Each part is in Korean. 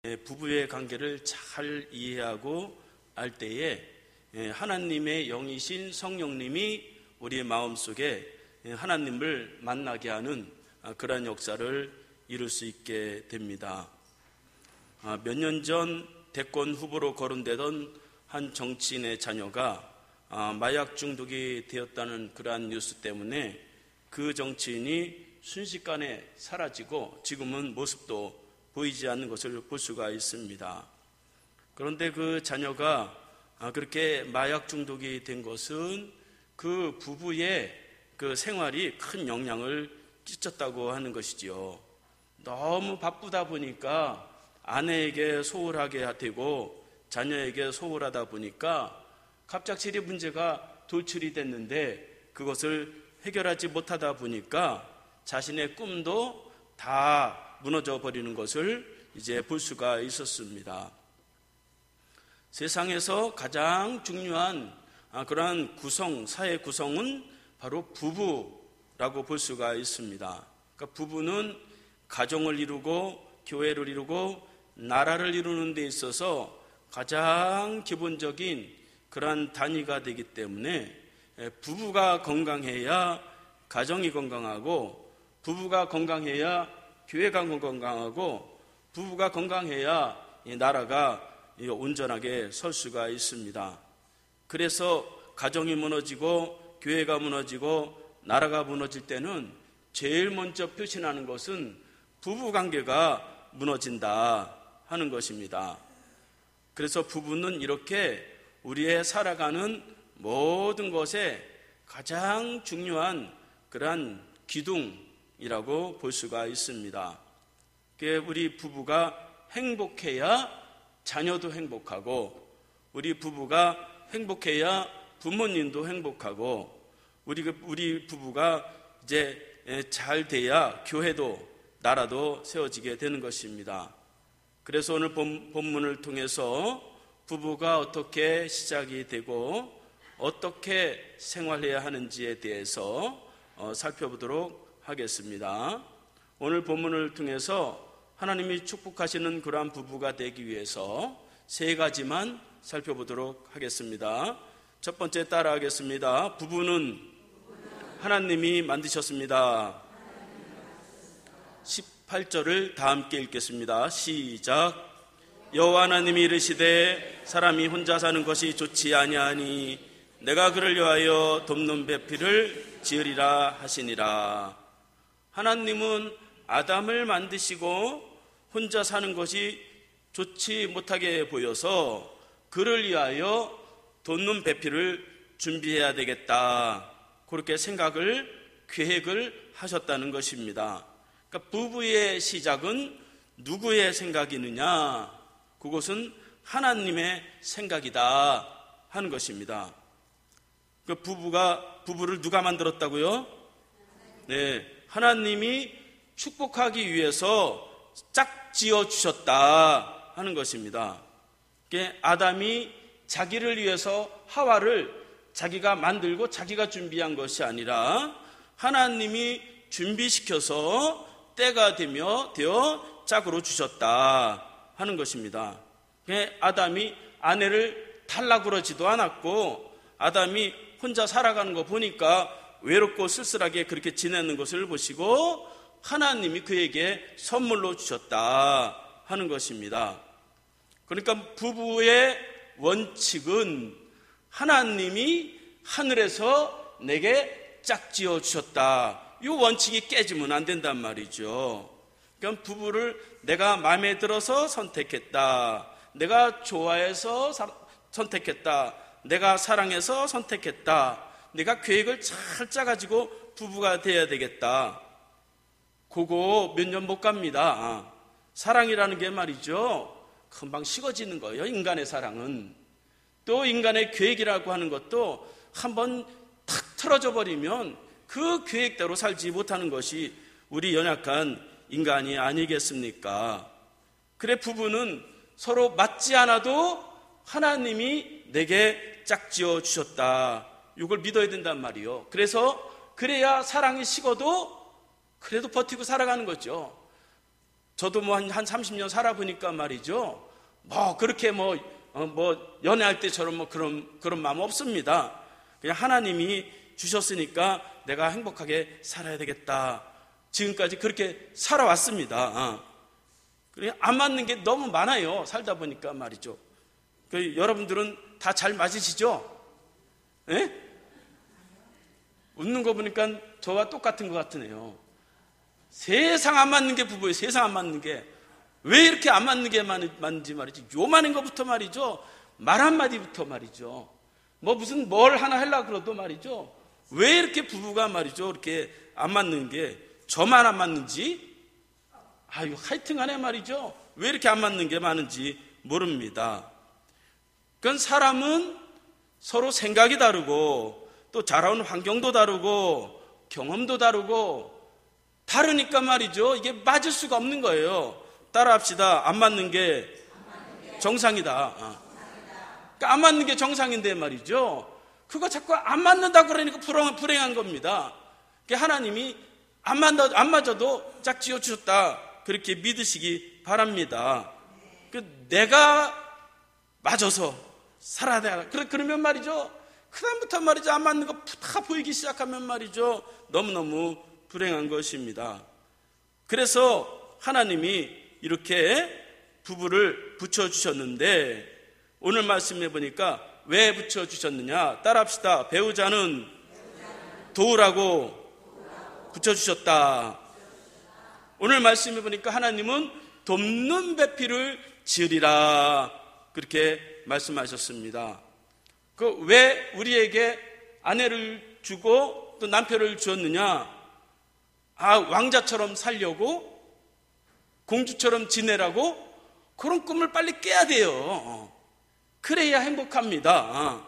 부부의 관계를 잘 이해하고 알 때에 하나님의 영이신 성령님이 우리의 마음속에 하나님을 만나게 하는 그러한 역사를 이룰 수 있게 됩니다. 몇 년 전 대권 후보로 거론되던 한 정치인의 자녀가 마약 중독이 되었다는 그러한 뉴스 때문에 그 정치인이 순식간에 사라지고 지금은 모습도 보이지 않는 것을 볼 수가 있습니다. 그런데 그 자녀가 그렇게 마약 중독이 된 것은 그 부부의 그 생활이 큰 영향을 끼쳤다고 하는 것이지요. 너무 바쁘다 보니까 아내에게 소홀하게 되고 자녀에게 소홀하다 보니까 갑작스레 문제가 돌출이 됐는데 그것을 해결하지 못하다 보니까 자신의 꿈도 다 무너져 버리는 것을 이제 볼 수가 있었습니다. 세상에서 가장 중요한 그러한 사회 구성은 바로 부부라고 볼 수가 있습니다. 그러니까 부부는 가정을 이루고 교회를 이루고 나라를 이루는 데 있어서 가장 기본적인 그러한 단위가 되기 때문에 부부가 건강해야 가정이 건강하고 부부가 건강해야 교회가 건강하고 부부가 건강해야 이 나라가 온전하게 설 수가 있습니다. 그래서 가정이 무너지고 교회가 무너지고 나라가 무너질 때는 제일 먼저 표시나는 것은 부부관계가 무너진다 하는 것입니다. 그래서 부부는 이렇게 우리의 살아가는 모든 것에 가장 중요한 그러한 기둥이라고 볼 수가 있습니다. 우리 부부가 행복해야 자녀도 행복하고 우리 부부가 행복해야 부모님도 행복하고 우리 부부가 이제 잘 돼야 교회도 나라도 세워지게 되는 것입니다. 그래서 오늘 본문을 통해서 부부가 어떻게 시작이 되고 어떻게 생활해야 하는지에 대해서 살펴보도록 하겠습니다. 오늘 본문을 통해서 하나님이 축복하시는 그러한 부부가 되기 위해서 세 가지만 살펴보도록 하겠습니다. 첫 번째 따라하겠습니다. 부부는 하나님이 만드셨습니다. 18절을 다 함께 읽겠습니다. 시작. 여호와 하나님이 이르시되 사람이 혼자 사는 것이 좋지 아니하니 내가 그를 위하여 돕는 배필을 지으리라 하시니라. 하나님은 아담을 만드시고 혼자 사는 것이 좋지 못하게 보여서 그를 위하여 돕는 배필을 준비해야 되겠다, 그렇게 계획을 하셨다는 것입니다. 그러니까 부부의 시작은 누구의 생각이느냐? 그것은 하나님의 생각이다 하는 것입니다. 그 부부를 누가 만들었다고요? 네, 하나님이 축복하기 위해서 짝지어 주셨다 하는 것입니다. 아담이 자기를 위해서 하와를 자기가 만들고 자기가 준비한 것이 아니라 하나님이 준비시켜서 때가 되어 짝으로 주셨다 하는 것입니다. 아담이 아내를 달라고 그러지도 않았고 아담이 혼자 살아가는 거 보니까 외롭고 쓸쓸하게 그렇게 지내는 것을 보시고 하나님이 그에게 선물로 주셨다 하는 것입니다. 그러니까 부부의 원칙은 하나님이 하늘에서 내게 짝지어 주셨다, 이 원칙이 깨지면 안 된단 말이죠. 그러니까 부부를 내가 마음에 들어서 선택했다, 내가 좋아해서 선택했다, 내가 사랑해서 선택했다, 내가 계획을 잘 짜가지고 부부가 돼야 되겠다, 그거 몇 년 못 갑니다. 사랑이라는 게 말이죠, 금방 식어지는 거예요. 인간의 사랑은. 또 인간의 계획이라고 하는 것도 한번 탁 틀어져 버리면 그 계획대로 살지 못하는 것이 우리 연약한 인간이 아니겠습니까? 그래, 부부는 서로 맞지 않아도 하나님이 내게 짝지어 주셨다, 이걸 믿어야 된단 말이에요. 그래야 사랑이 식어도 그래도 버티고 살아가는 거죠. 저도 뭐 한 30년 살아보니까 말이죠. 뭐 그렇게 뭐 연애할 때처럼 뭐 그런 마음 없습니다. 그냥 하나님이 주셨으니까 내가 행복하게 살아야 되겠다. 지금까지 그렇게 살아왔습니다. 그냥 안 맞는 게 너무 많아요. 살다 보니까 말이죠. 여러분들은 다 잘 맞으시죠? 예? 웃는 거 보니까 저와 똑같은 것 같으네요. 세상 안 맞는 게 부부예요. 세상 안 맞는 게. 왜 이렇게 안 맞는 게 많은지 말이죠. 요만한 것부터 말이죠. 말 한마디부터 말이죠. 뭐 무슨 뭘 하나 하려고 그러도 말이죠. 왜 이렇게 부부가 말이죠. 이렇게 안 맞는 게 저만 안 맞는지 하여튼간에 말이죠. 왜 이렇게 안 맞는 게 많은지 모릅니다. 그건 사람은 서로 생각이 다르고 또 자라온 환경도 다르고 경험도 다르고 다르니까 말이죠. 이게 맞을 수가 없는 거예요. 따라합시다. 안 맞는 게 정상이다. 그러니까 안 맞는 게 정상인데 말이죠. 그거 자꾸 안 맞는다고 그러니까 불행한 겁니다. 하나님이 안 맞아도 짝 지어주셨다. 그렇게 믿으시기 바랍니다. 내가 맞아서 살아야 돼. 그러면 말이죠. 그다음부터 말이죠. 안 맞는 거 다 보이기 시작하면 말이죠. 너무너무 불행한 것입니다. 그래서 하나님이 이렇게 부부를 붙여주셨는데 오늘 말씀해 보니까 왜 붙여주셨느냐. 따라합시다. 배우자는 도우라고 붙여주셨다. 오늘 말씀해 보니까 하나님은 돕는 배필을 지으리라 그렇게 말씀하셨습니다. 왜 우리에게 아내를 주고 또 남편을 주었느냐. 왕자처럼 살려고 공주처럼 지내라고 그런 꿈을 빨리 깨야 돼요. 그래야 행복합니다.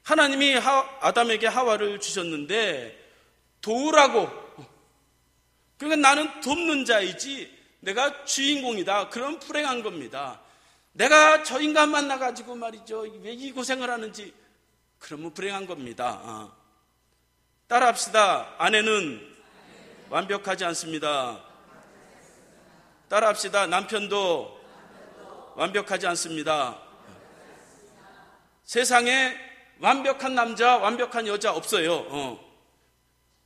하나님이 아담에게 하와를 주셨는데 도우라고. 그러니까 나는 돕는 자이지 내가 주인공이다. 그런 불행한 겁니다. 내가 저 인간 만나가지고 말이죠. 왜 이 고생을 하는지 그러면 불행한 겁니다. 따라합시다. 아내는 완벽하지 않습니다. 따라합시다. 남편도 완벽하지 않습니다. 세상에 완벽한 남자, 완벽한 여자 없어요.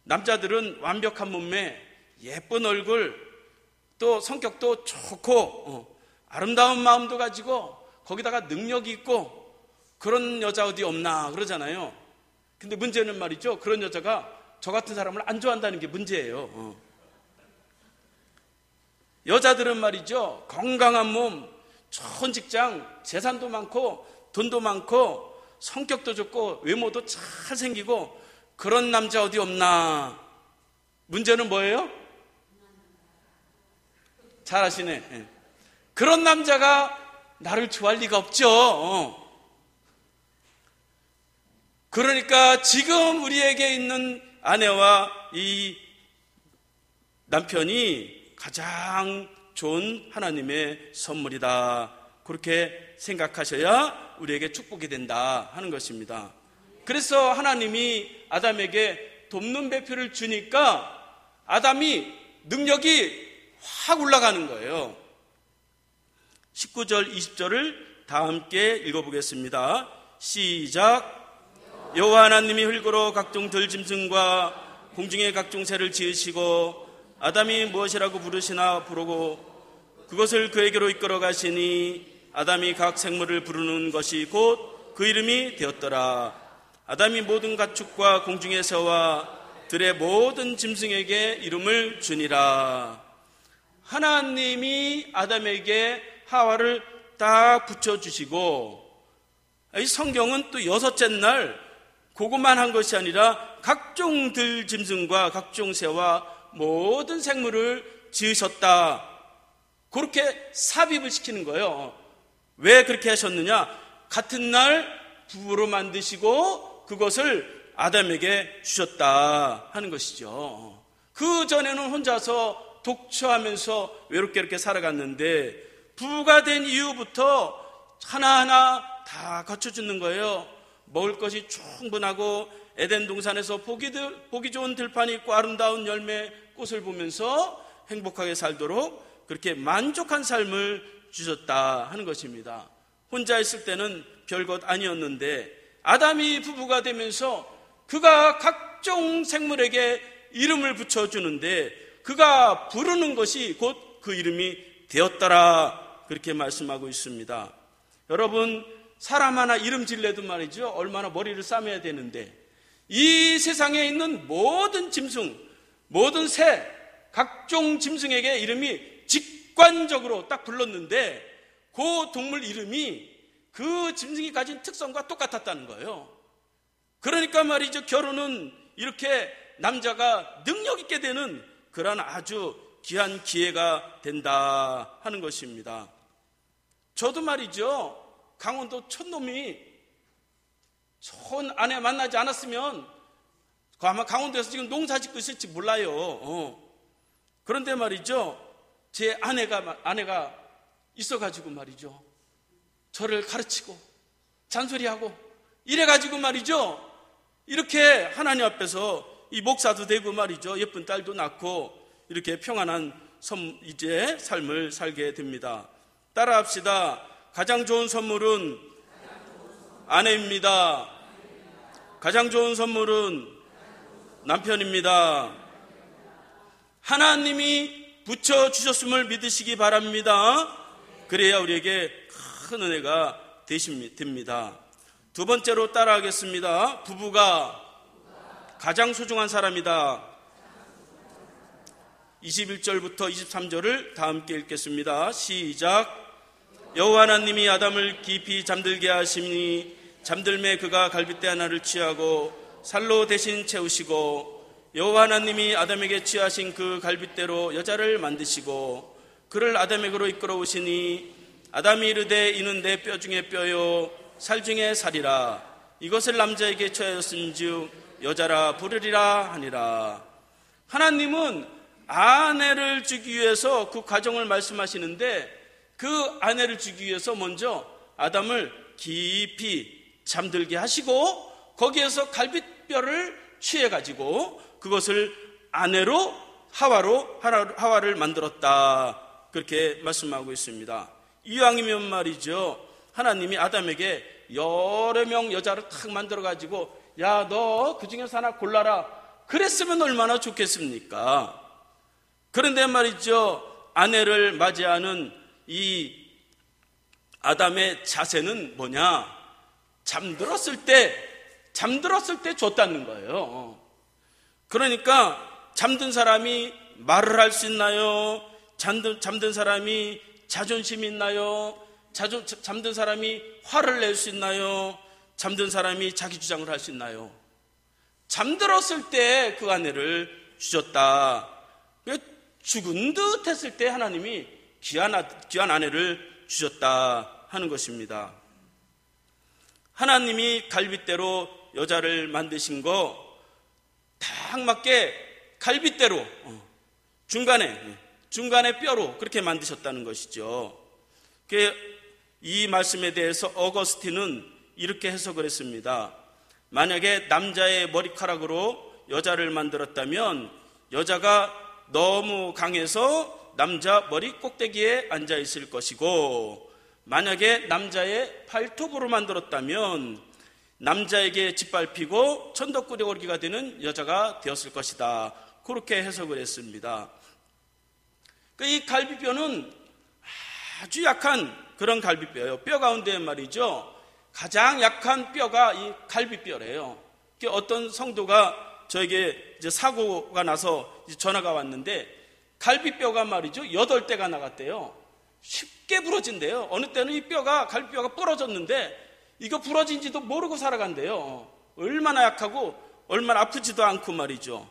남자들은 완벽한 몸매, 예쁜 얼굴, 또 성격도 좋고 아름다운 마음도 가지고 거기다가 능력이 있고 그런 여자 어디 없나 그러잖아요. 근데 문제는 말이죠. 그런 여자가 저 같은 사람을 안 좋아한다는 게 문제예요. 여자들은 말이죠. 건강한 몸, 좋은 직장, 재산도 많고 돈도 많고 성격도 좋고 외모도 잘 생기고 그런 남자 어디 없나. 문제는 뭐예요? 잘 아시네. 그런 남자가 나를 좋아할 리가 없죠. 그러니까 지금 우리에게 있는 아내와 이 남편이 가장 좋은 하나님의 선물이다. 그렇게 생각하셔야 우리에게 축복이 된다 하는 것입니다. 그래서 하나님이 아담에게 돕는 배필을 주니까 아담이 능력이 확 올라가는 거예요. 19절 20절을 다 함께 읽어보겠습니다. 시작. 여호와 하나님이 흙으로 각종 들짐승과 공중의 각종 새를 지으시고 아담이 무엇이라고 부르시나 부르고 그것을 그에게로 이끌어 가시니 아담이 각 생물을 부르는 것이 곧 그 이름이 되었더라. 아담이 모든 가축과 공중의 새와 들의 모든 짐승에게 이름을 주니라. 하나님이 아담에게 하와를 딱 붙여주시고 이 성경은 또 여섯째 날 그것만 한 것이 아니라 각종 들짐승과 각종 새와 모든 생물을 지으셨다. 그렇게 삽입을 시키는 거예요. 왜 그렇게 하셨느냐? 같은 날 부부로 만드시고 그것을 아담에게 주셨다 하는 것이죠. 그 전에는 혼자서 독처하면서 외롭게 이렇게 살아갔는데 부부가 된 이후부터 하나하나 다 갖춰주는 거예요. 먹을 것이 충분하고 에덴 동산에서 보기 좋은 들판이 있고 아름다운 열매 꽃을 보면서 행복하게 살도록 그렇게 만족한 삶을 주셨다 하는 것입니다. 혼자 있을 때는 별것 아니었는데 아담이 부부가 되면서 그가 각종 생물에게 이름을 붙여주는데 그가 부르는 것이 곧 그 이름이 되었더라, 그렇게 말씀하고 있습니다. 여러분, 사람 하나 이름 질래도 말이죠, 얼마나 머리를 싸매야 되는데 이 세상에 있는 모든 짐승, 모든 새, 각종 짐승에게 이름이 직관적으로 딱 불렀는데 그 동물 이름이 그 짐승이 가진 특성과 똑같았다는 거예요. 그러니까 말이죠, 결혼은 이렇게 남자가 능력 있게 되는 그런 아주 귀한 기회가 된다 하는 것입니다. 저도 말이죠, 강원도 촌놈이 좋은 아내 만나지 않았으면 아마 강원도에서 지금 농사 짓고 있을지 몰라요. 그런데 말이죠, 제 아내가 있어가지고 말이죠, 저를 가르치고 잔소리하고 이래가지고 말이죠, 이렇게 하나님 앞에서 이 목사도 되고 말이죠, 예쁜 딸도 낳고 이렇게 평안한 이제 삶을 살게 됩니다. 따라합시다. 가장 좋은 선물은 아내입니다. 가장 좋은 선물은 남편입니다. 하나님이 붙여주셨음을 믿으시기 바랍니다. 그래야 우리에게 큰 은혜가 됩니다. 두 번째로 따라하겠습니다. 부부가 가장 소중한 사람이다. 21절부터 23절을 다 함께 읽겠습니다. 시작. 여호와 하나님이 아담을 깊이 잠들게 하시니 잠들매 그가 갈빗대 하나를 취하고 살로 대신 채우시고 여호와 하나님이 아담에게 취하신 그 갈빗대로 여자를 만드시고 그를 아담에게로 이끌어오시니 아담이 이르되 이는 내 뼈 중에 뼈요 살 중에 살이라. 이것을 남자에게 취하였은즉 여자라 부르리라 하니라. 하나님은 아내를 주기 위해서 그 과정을 말씀하시는데 그 아내를 주기 위해서 먼저 아담을 깊이 잠들게 하시고 거기에서 갈빗뼈를 취해가지고 그것을 아내로 하와를 만들었다, 그렇게 말씀하고 있습니다. 이왕이면 말이죠, 하나님이 아담에게 여러 명 여자를 탁 만들어가지고 야, 너 그 중에서 하나 골라라, 그랬으면 얼마나 좋겠습니까? 그런데 말이죠, 아내를 맞이하는 이 아담의 자세는 뭐냐? 잠들었을 때 줬다는 거예요. 그러니까 잠든 사람이 말을 할 수 있나요? 잠든 사람이 자존심이 있나요? 잠든 사람이 화를 낼 수 있나요? 잠든 사람이 자기 주장을 할 수 있나요? 잠들었을 때 그 아내를 주셨다. 죽은 듯 했을 때 하나님이 귀한 아내를 주셨다 하는 것입니다. 하나님이 갈빗대로 여자를 만드신 거 딱 맞게 갈빗대로 중간에 뼈로 그렇게 만드셨다는 것이죠. 이 말씀에 대해서 어거스틴은 이렇게 해석을 했습니다. 만약에 남자의 머리카락으로 여자를 만들었다면 여자가 너무 강해서 남자 머리 꼭대기에 앉아 있을 것이고, 만약에 남자의 발톱으로 만들었다면 남자에게 짓밟히고 천덕꾸러기가 되는 여자가 되었을 것이다, 그렇게 해석을 했습니다. 이 갈비뼈는 아주 약한 그런 갈비뼈예요. 뼈 가운데 말이죠, 가장 약한 뼈가 이 갈비뼈래요. 어떤 성도가 저에게 이제 사고가 나서 전화가 왔는데 갈비뼈가 말이죠 8대가 나갔대요. 쉽게 부러진대요. 어느 때는 이 갈비뼈가 부러졌는데 이거 부러진지도 모르고 살아간대요. 얼마나 약하고 얼마나 아프지도 않고 말이죠.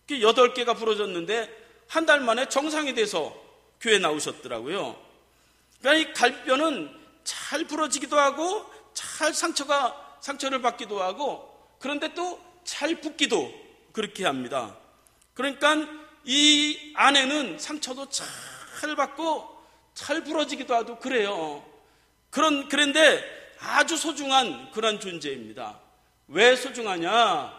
8개가 부러졌는데 한 달 만에 정상이 돼서 교회 나오셨더라고요. 그러니까 이 갈비뼈는 잘 부러지기도 하고 잘 상처를 받기도 하고, 그런데 또 잘 붓기도 그렇게 합니다. 그러니까 이 아내는 상처도 잘 받고 잘 부러지기도 하고 그래요. 그런데 아주 소중한 그런 존재입니다. 왜 소중하냐?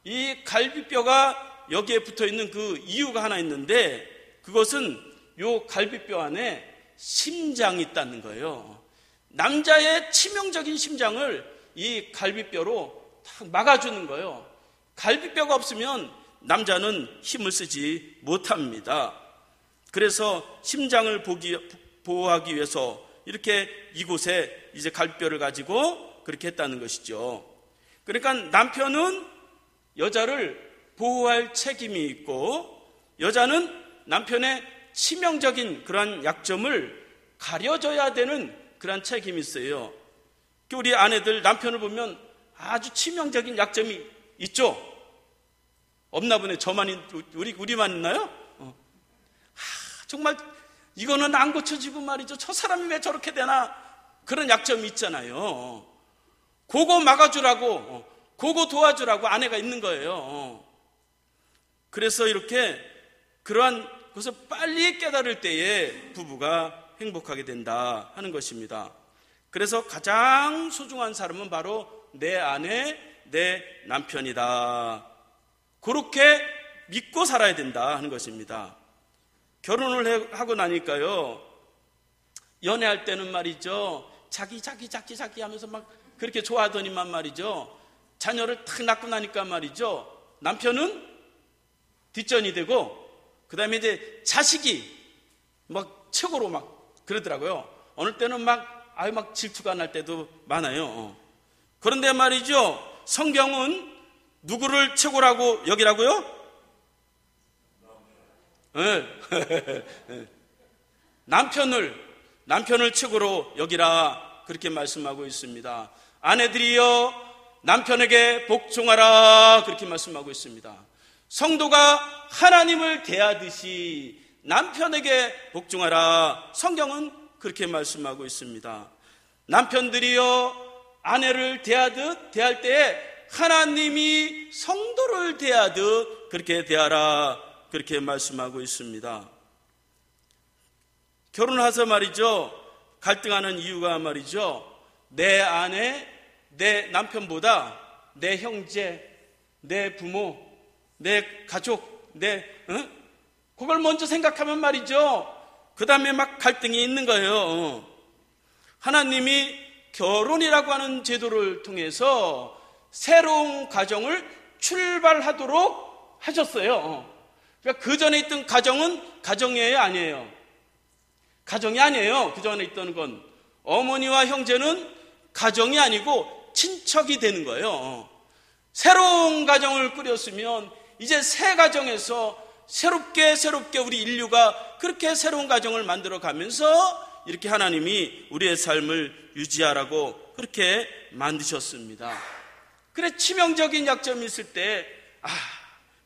이 갈비뼈가 여기에 붙어 있는 그 이유가 하나 있는데, 그것은 요 갈비뼈 안에 심장이 있다는 거예요. 남자의 치명적인 심장을 이 갈비뼈로 탁 막아주는 거예요. 갈비뼈가 없으면 남자는 힘을 쓰지 못합니다. 그래서 심장을 보호하기 위해서 이렇게 이곳에 이제 갈비뼈를 가지고 그렇게 했다는 것이죠. 그러니까 남편은 여자를 보호할 책임이 있고, 여자는 남편의 치명적인 그러한 약점을 가려줘야 되는 그러한 책임이 있어요. 우리 아내들 남편을 보면 아주 치명적인 약점이 있죠? 없나 보네. 우리만 있나요? 정말 이거는 안 고쳐지고 말이죠. 저 사람이 왜 저렇게 되나? 그런 약점이 있잖아요. 그거 막아주라고, 그거 도와주라고 아내가 있는 거예요. 그래서 이렇게 그러한 것을 빨리 깨달을 때에 부부가 행복하게 된다 하는 것입니다. 그래서 가장 소중한 사람은 바로 내 아내, 내 남편이다. 그렇게 믿고 살아야 된다 하는 것입니다. 결혼을 하고 나니까요, 연애할 때는 말이죠, 자기 하면서 막 그렇게 좋아하더니만 말이죠, 자녀를 탁 낳고 나니까 말이죠, 남편은 뒷전이 되고, 그 다음에 이제 자식이 막 최고로 막 그러더라고요. 어느 때는 막 질투가 날 때도 많아요. 그런데 말이죠, 성경은 누구를 최고라고 여기라고요? 네. 남편을 최고로 여기라 그렇게 말씀하고 있습니다. 아내들이여 남편에게 복종하라 그렇게 말씀하고 있습니다. 성도가 하나님을 대하듯이 남편에게 복종하라, 성경은 그렇게 말씀하고 있습니다. 남편들이여 아내를 대할 때에 하나님이 성도를 대하듯 그렇게 대하라 그렇게 말씀하고 있습니다. 결혼해서 말이죠, 갈등하는 이유가 말이죠, 내 아내, 내 남편보다 내 형제, 내 부모, 내 가족, 그걸 먼저 생각하면 말이죠, 그 다음에 막 갈등이 있는 거예요. 하나님이 결혼이라고 하는 제도를 통해서 새로운 가정을 출발하도록 하셨어요. 그러니까 그 전에 있던 가정은 가정이에요, 아니에요? 가정이 아니에요. 그 전에 있던 건 어머니와 형제는 가정이 아니고 친척이 되는 거예요. 새로운 가정을 꾸렸으면 이제 새 가정에서 새롭게 우리 인류가 그렇게 새로운 가정을 만들어 가면서 이렇게 하나님이 우리의 삶을 유지하라고 그렇게 만드셨습니다. 그래, 치명적인 약점이 있을 때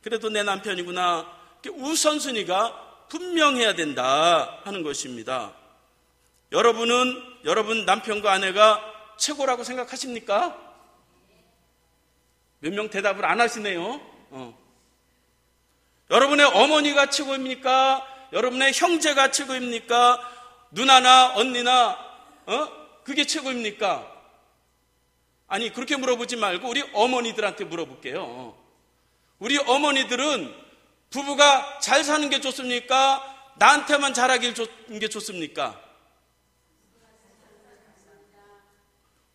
그래도 내 남편이구나, 우선순위가 분명해야 된다 하는 것입니다. 여러분 남편과 아내가 최고라고 생각하십니까? 몇 명 대답을 안 하시네요. 여러분의 어머니가 최고입니까? 여러분의 형제가 최고입니까? 누나나 언니나 그게 최고입니까? 아니, 그렇게 물어보지 말고 우리 어머니들한테 물어볼게요. 우리 어머니들은 부부가 잘 사는 게 좋습니까? 나한테만 잘하길 좋은 게 좋습니까?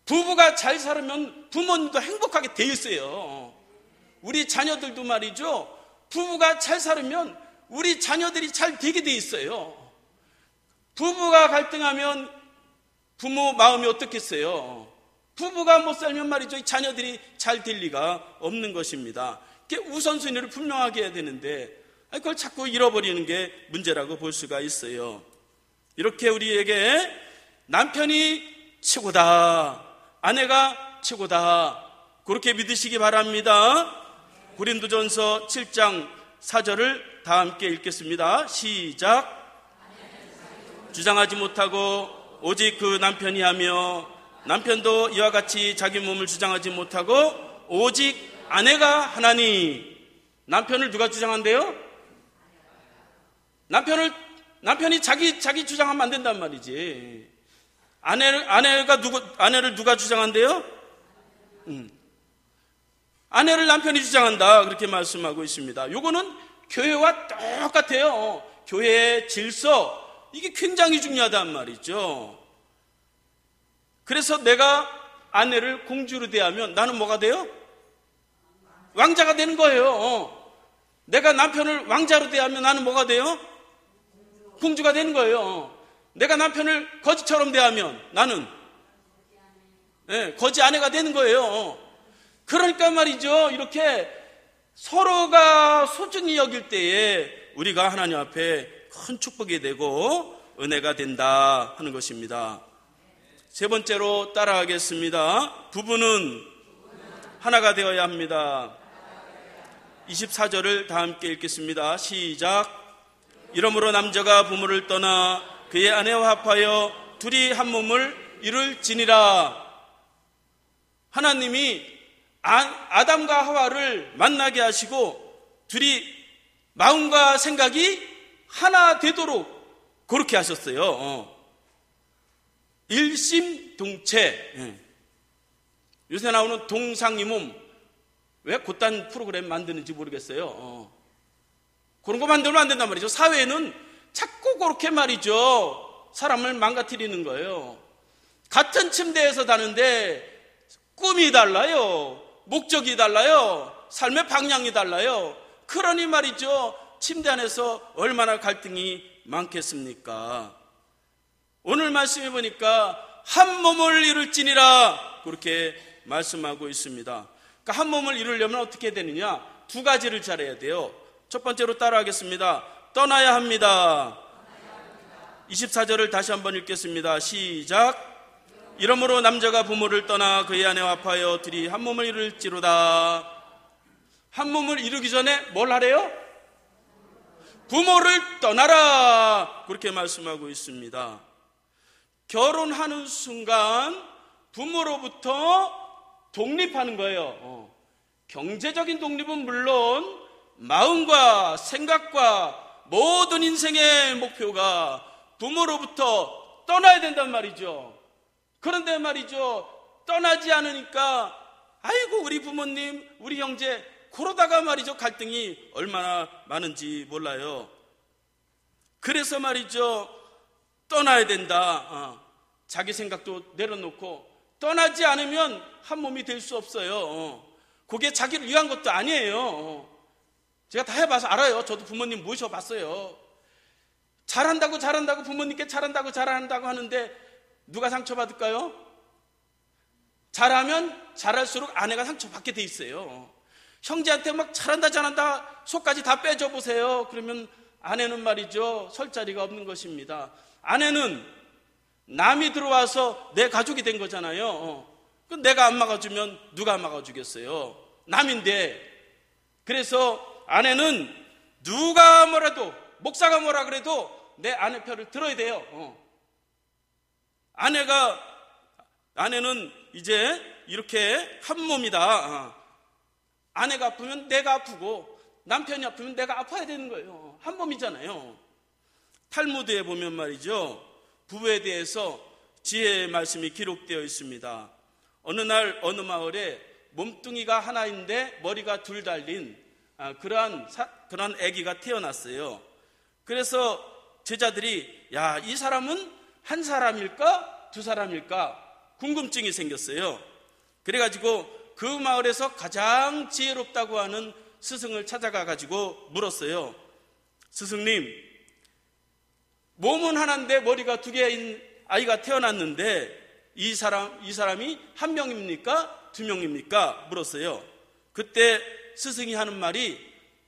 부부가 잘 살면 부모님도 행복하게 돼 있어요. 우리 자녀들도 말이죠, 부부가 잘 살면 우리 자녀들이 잘 되게 돼 있어요. 부부가 갈등하면 부모 마음이 어떻겠어요? 부부가 못 살면 말이죠, 자녀들이 잘 될 리가 없는 것입니다. 우선순위를 분명하게 해야 되는데 그걸 자꾸 잃어버리는 게 문제라고 볼 수가 있어요. 이렇게 우리에게 남편이 최고다, 아내가 최고다, 그렇게 믿으시기 바랍니다. 고린도전서 7장 4절을 다 함께 읽겠습니다. 시작. 주장하지 못하고 오직 그 남편이 하며 남편도 이와 같이 자기 몸을 주장하지 못하고 오직 아내가 하나니. 남편을 누가 주장한대요? 남편이 자기 주장하면 안 된단 말이지. 아내를 누가 주장한대요? 아내를 남편이 주장한다 그렇게 말씀하고 있습니다. 요거는 교회와 똑같아요. 교회의 질서, 이게 굉장히 중요하단 말이죠. 그래서 내가 아내를 공주로 대하면 나는 뭐가 돼요? 왕자가 되는 거예요. 내가 남편을 왕자로 대하면 나는 뭐가 돼요? 공주가 되는 거예요. 내가 남편을 거지처럼 대하면 나는 거지 아내가 되는 거예요. 그러니까 말이죠, 이렇게 서로가 소중히 여길 때에 우리가 하나님 앞에 큰 축복이 되고 은혜가 된다 하는 것입니다. 세 번째로 따라하겠습니다. 부부는 하나가 되어야 합니다. 24절을 다 함께 읽겠습니다. 시작. 이러므로 남자가 부모를 떠나 그의 아내와 합하여 둘이 한 몸을 이룰지니라. 하나님이 아담과 하와를 만나게 하시고 둘이 마음과 생각이 하나 되도록 그렇게 하셨어요. 일심동체. 요새 나오는 동상이몸, 왜 그딴 프로그램 만드는지 모르겠어요. 그런 거 만들면 안 된단 말이죠. 사회는 자꾸 그렇게 말이죠, 사람을 망가뜨리는 거예요. 같은 침대에서 자는데 꿈이 달라요, 목적이 달라요, 삶의 방향이 달라요. 그러니 말이죠, 침대 안에서 얼마나 갈등이 많겠습니까? 오늘 말씀해 보니까 한 몸을 이룰지니라 그렇게 말씀하고 있습니다. 그러니까 한 몸을 이루려면 어떻게 되느냐? 두 가지를 잘해야 돼요. 첫 번째로 따라하겠습니다. 떠나야 합니다. 24절을 다시 한번 읽겠습니다. 시작. 이러므로 남자가 부모를 떠나 그의 아내와 합하여 둘이 한 몸을 이룰지로다. 한 몸을 이루기 전에 뭘 하래요? 부모를 떠나라 그렇게 말씀하고 있습니다. 결혼하는 순간 부모로부터 독립하는 거예요. 경제적인 독립은 물론 마음과 생각과 모든 인생의 목표가 부모로부터 떠나야 된단 말이죠. 그런데 말이죠, 떠나지 않으니까 아이고 우리 부모님, 우리 형제, 그러다가 말이죠 갈등이 얼마나 많은지 몰라요. 그래서 말이죠, 떠나야 된다. 자기 생각도 내려놓고 떠나지 않으면 한 몸이 될 수 없어요. 그게 자기를 위한 것도 아니에요. 제가 다 해봐서 알아요. 저도 부모님 모셔봤어요. 잘한다고 부모님께 잘한다고 하는데 누가 상처받을까요? 잘하면 잘할수록 아내가 상처받게 돼 있어요. 형제한테 막 잘한다 속까지 다 빼줘 보세요. 그러면 아내는 말이죠, 설 자리가 없는 것입니다. 아내는 남이 들어와서 내 가족이 된 거잖아요. 그럼 내가 안 막아주면 누가 막아주겠어요? 남인데. 그래서 아내는 누가 뭐라도, 목사가 뭐라 그래도 내 아내 편을 들어야 돼요. 아내는 이제 이렇게 한 몸이다. 아내가 아프면 내가 아프고 남편이 아프면 내가 아파야 되는 거예요. 한 몸이잖아요. 탈무드에 보면 말이죠, 부부에 대해서 지혜의 말씀이 기록되어 있습니다. 어느 날 어느 마을에 몸뚱이가 하나인데 머리가 둘 달린 그러한 아기가 태어났어요. 그래서 제자들이 야, 이 사람은 한 사람일까 두 사람일까 궁금증이 생겼어요. 그래가지고 그 마을에서 가장 지혜롭다고 하는 스승을 찾아가 가지고 물었어요. 스승님, 몸은 하나인데 머리가 두 개인 아이가 태어났는데 이 사람이 한 명입니까? 두 명입니까? 물었어요. 그때 스승이 하는 말이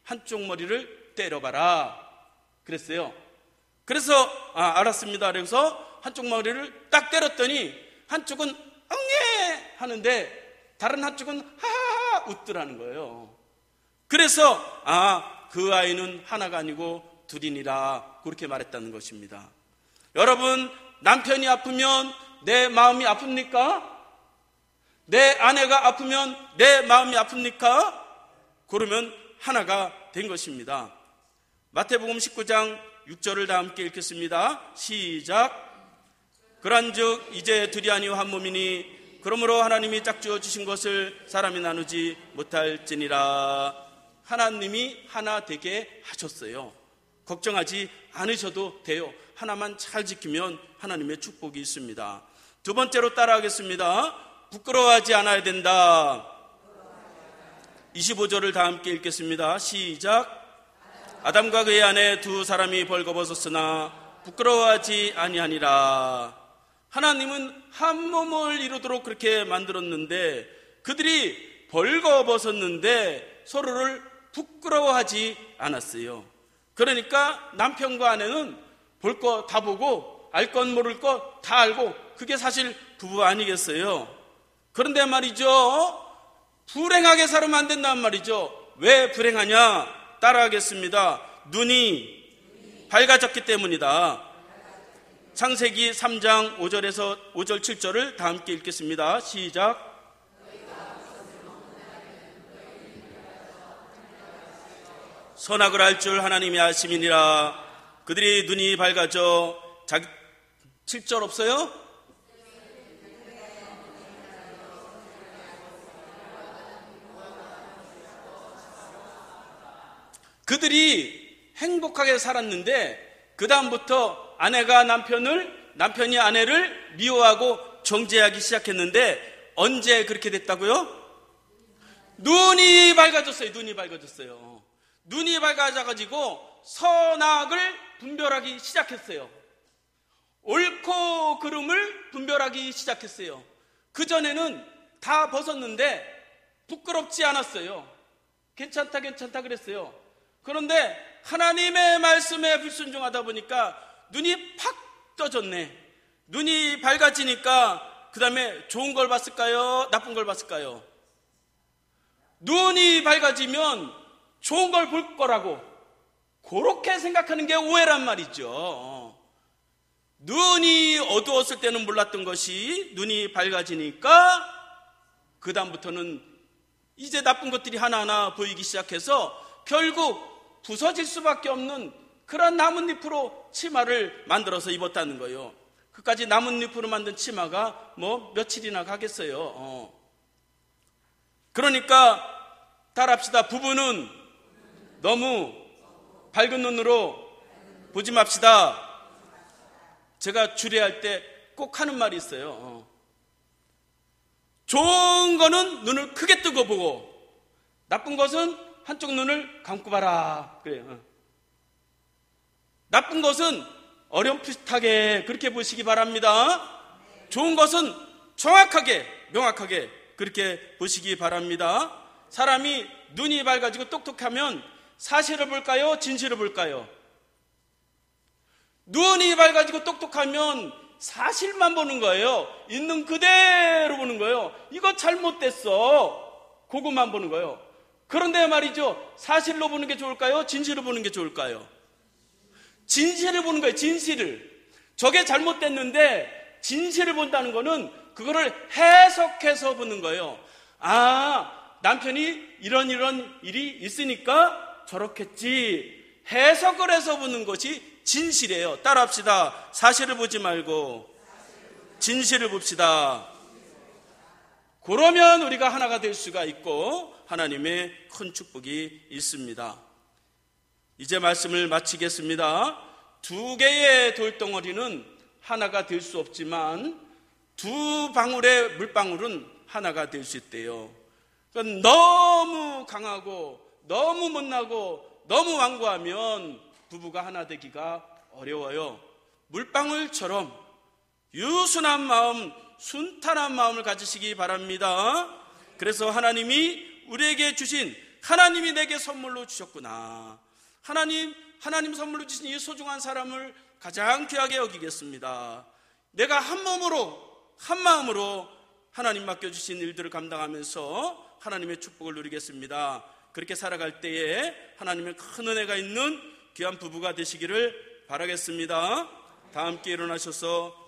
한쪽 머리를 때려봐라 그랬어요. 그래서 알았습니다. 그래서 한쪽 머리를 딱 때렸더니 한쪽은 엉예 하는데 다른 한쪽은 하하하 웃더라는 거예요. 그래서 그 아이는 하나가 아니고 둘이니라 그렇게 말했다는 것입니다. 여러분, 남편이 아프면 내 마음이 아픕니까? 내 아내가 아프면 내 마음이 아픕니까? 그러면 하나가 된 것입니다. 마태복음 19장 6절을 다 함께 읽겠습니다. 시작. 그런즉 이제 둘이 아니요 한 몸이니 그러므로 하나님이 짝지어 주신 것을 사람이 나누지 못할지니라. 하나님이 하나 되게 하셨어요. 걱정하지 않으셔도 돼요. 하나만 잘 지키면 하나님의 축복이 있습니다. 두 번째로 따라하겠습니다. 부끄러워하지 않아야 된다. 25절을 다 함께 읽겠습니다. 시작. 아담과 그의 아내 두 사람이 벌거벗었으나 부끄러워하지 아니하니라. 하나님은 한 몸을 이루도록 그렇게 만들었는데 그들이 벌거벗었는데 서로를 부끄러워하지 않았어요. 그러니까 남편과 아내는 볼 거 다 보고 알 건 모를 거 다 알고 그게 사실 부부 아니겠어요? 그런데 말이죠, 불행하게 살면 안 된단 말이죠. 왜 불행하냐? 따라하겠습니다. 눈이 밝아졌기 때문이다. 창세기 3장 5절에서 5절 7절을 다 함께 읽겠습니다. 시작. 선악을 알 줄 하나님이 아심이니라. 그들이 눈이 밝아져 7절 없어요? 그들이 행복하게 살았는데 그 다음부터 아내가 남편이 아내를 미워하고 정죄하기 시작했는데 언제 그렇게 됐다고요? 눈이 밝아졌어요. 눈이 밝아져가지고 선악을 분별하기 시작했어요. 옳고 그름을 분별하기 시작했어요. 그전에는 다 벗었는데 부끄럽지 않았어요. 괜찮다 그랬어요. 그런데 하나님의 말씀에 불순종하다 보니까 눈이 팍 떠졌네. 눈이 밝아지니까 그 다음에 좋은 걸 봤을까요? 나쁜 걸 봤을까요? 눈이 밝아지면 좋은 걸 볼 거라고 그렇게 생각하는 게 오해란 말이죠. 눈이 어두웠을 때는 몰랐던 것이 눈이 밝아지니까 그 다음부터는 이제 나쁜 것들이 하나하나 보이기 시작해서 결국 부서질 수밖에 없는 그런 나뭇잎으로 치마를 만들어서 입었다는 거예요. 그까지 나뭇잎으로 만든 치마가 뭐 며칠이나 가겠어요. 그러니까 따라합시다. 부부는 너무 밝은 눈으로 보지 맙시다. 제가 주례할 때 꼭 하는 말이 있어요. 좋은 거는 눈을 크게 뜨고 보고 나쁜 것은 한쪽 눈을 감고 봐라. 그래요. 나쁜 것은 어렴풋하게 그렇게 보시기 바랍니다. 좋은 것은 정확하게 명확하게 그렇게 보시기 바랍니다. 사람이 눈이 밝아지고 똑똑하면 사실을 볼까요? 진실을 볼까요? 눈이 밝아지고 똑똑하면 사실만 보는 거예요. 있는 그대로 보는 거예요. 이거 잘못됐어. 그것만 보는 거예요. 그런데 말이죠, 사실로 보는 게 좋을까요? 진실로 보는 게 좋을까요? 진실을 보는 거예요. 진실을. 저게 잘못됐는데 진실을 본다는 거는 그거를 해석해서 보는 거예요. 남편이 이런 일이 있으니까 저렇겠지. 해석을 해서 보는 것이 진실이에요. 따라합시다. 사실을 보지 말고 진실을 봅시다. 그러면 우리가 하나가 될 수가 있고 하나님의 큰 축복이 있습니다. 이제 말씀을 마치겠습니다. 두 개의 돌덩어리는 하나가 될 수 없지만 두 방울의 물방울은 하나가 될 수 있대요. 그러니까 너무 강하고 너무 못나고 너무 완고하면 부부가 하나 되기가 어려워요. 물방울처럼 유순한 마음, 순탄한 마음을 가지시기 바랍니다. 그래서 하나님이 우리에게 주신, 하나님이 내게 선물로 주셨구나. 하나님 선물로 주신 이 소중한 사람을 가장 귀하게 여기겠습니다. 내가 한 몸으로 한 마음으로 하나님 맡겨주신 일들을 감당하면서 하나님의 축복을 누리겠습니다. 그렇게 살아갈 때에 하나님의 큰 은혜가 있는 귀한 부부가 되시기를 바라겠습니다. 다 함께 일어나셔서